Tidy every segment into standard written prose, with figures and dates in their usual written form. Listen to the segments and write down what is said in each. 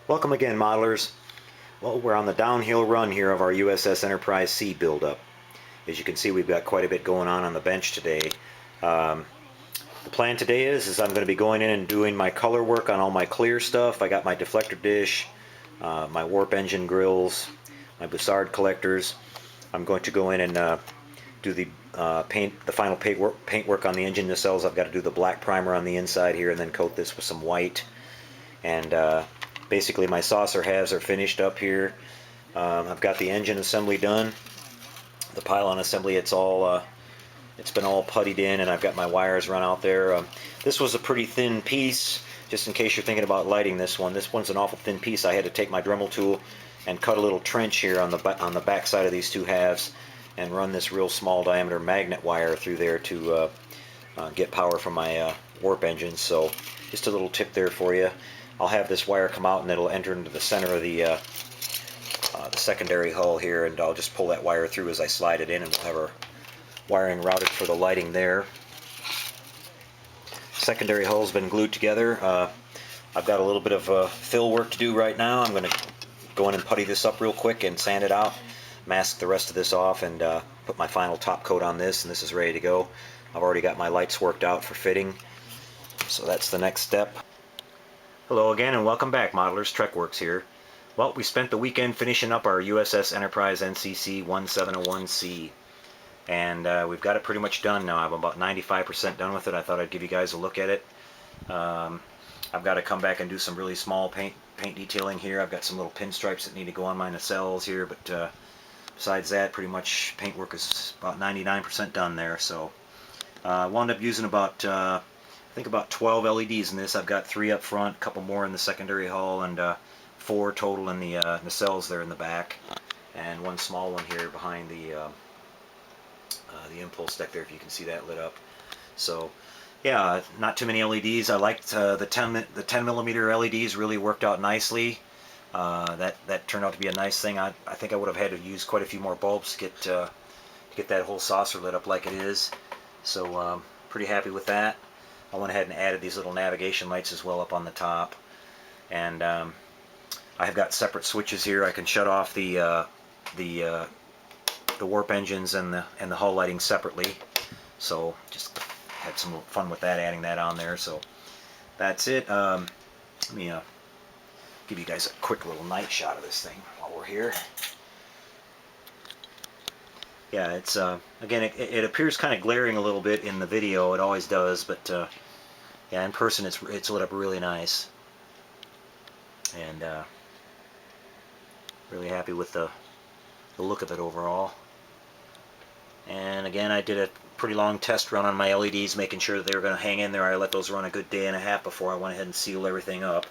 Welcome again, modelers. Well, we're on the downhill run here of our USS Enterprise C buildup. As you can see, we've got quite a bit going on the bench today. The plan today is I'm going to be going in and doing my color work on all my clear stuff. I got my deflector dish, my warp engine grills, my Bussard collectors. I'm going to go in and do the final paint work on the engine nacelles. I've got to do the black primer on the inside here and then coat this with some white. And basically my saucer halves are finished up here. I've got the engine assembly done. The pylon assembly, it's been all puttied in, and I've got my wires run out there. This was a pretty thin piece, just in case you're thinking about lighting this one. This one's an awful thin piece. I had to take my Dremel tool and cut a little trench here on the back side of these two halves and run this real small diameter magnet wire through there to get power from my warp engine. So just a little tip there for you. I'll have this wire come out and it'll enter into the center of the secondary hull here, and I'll just pull that wire through as I slide it in, and we'll have our wiring routed for the lighting there. Secondary hull's been glued together. I've got a little bit of fill work to do right now. I'm going to go in and putty this up real quick and sand it out, mask the rest of this off, and put my final top coat on this, and this is ready to go. I've already got my lights worked out for fitting, so that's the next step. Hello again and welcome back, modelers. TrekWorks here. Well, we spent the weekend finishing up our USS Enterprise NCC 1701C, and we've got it pretty much done now. I'm about 95% done with it. I thought I'd give you guys a look at it. I've got to come back and do some really small paint detailing here. I've got some little pinstripes that need to go on my nacelles here, but besides that, pretty much paint work is about 99% done there. So I wound up using about I think about 12 LEDs in this. I've got 3 up front, a couple more in the secondary hull, and 4 total in the nacelles there in the back, and 1 small one here behind the impulse deck there, if you can see that lit up. So yeah, not too many LEDs. I liked the 10 millimeter LEDs. Really worked out nicely. That turned out to be a nice thing. I think I would have had to use quite a few more bulbs to get that whole saucer lit up like it is. So pretty happy with that. I went ahead and added these little navigation lights as well up on the top, and I have got separate switches here. I can shut off the warp engines and the hull lighting separately. So just had some fun with that, adding that on there. So that's it. Let me give you guys a quick little night shot of this thing while we're here. Yeah, it's again, it appears kind of glaring a little bit in the video. It always does, but yeah, in person it's lit up really nice, and really happy with the look of it overall. And again, I did a pretty long test run on my LEDs, making sure that they were going to hang in there. I let those run a good day and a half before I went ahead and sealed everything up.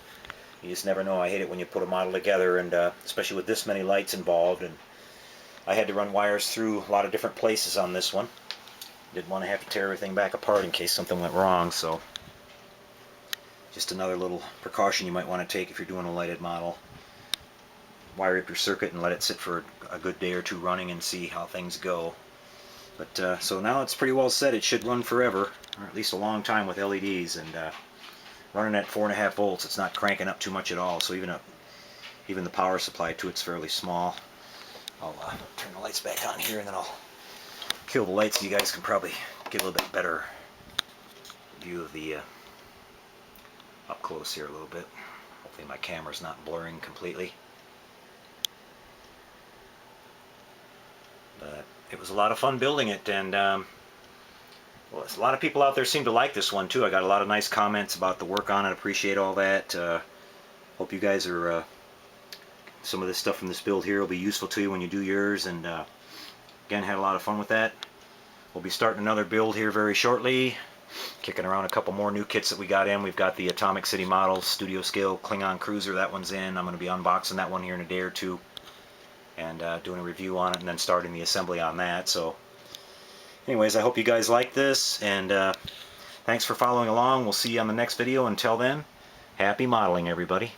You just never know. I hate it when you put a model together, and especially with this many lights involved, and I had to run wires through a lot of different places on this one. Didn't want to have to tear everything back apart in case something went wrong, so just another little precaution you might want to take if you're doing a lighted model. Wire up your circuit and let it sit for a good day or two running and see how things go. But so now it's pretty well set. It should run forever, or at least a long time with LEDs, and running at 4.5 volts. It's not cranking up too much at all, so even the power supply to it's fairly small. I'll turn the lights back on here, and then I'll kill the lights so you guys can probably get a little bit better view of the up close here a little bit. Hopefully my camera's not blurring completely. But it was a lot of fun building it, and well, a lot of people out there seem to like this one too. I got a lot of nice comments about the work on it. Appreciate all that. Hope you guys are some of this stuff from this build here will be useful to you when you do yours, and again, had a lot of fun with that. We'll be starting another build here very shortly, kicking around a couple more new kits that we got in. We've got the Atomic City Models Studio Scale Klingon Cruiser. That one's in. I'm going to be unboxing that one here in a day or two, and doing a review on it, and then starting the assembly on that. So anyways, I hope you guys like this, and thanks for following along. We'll see you on the next video. Until then, happy modeling, everybody.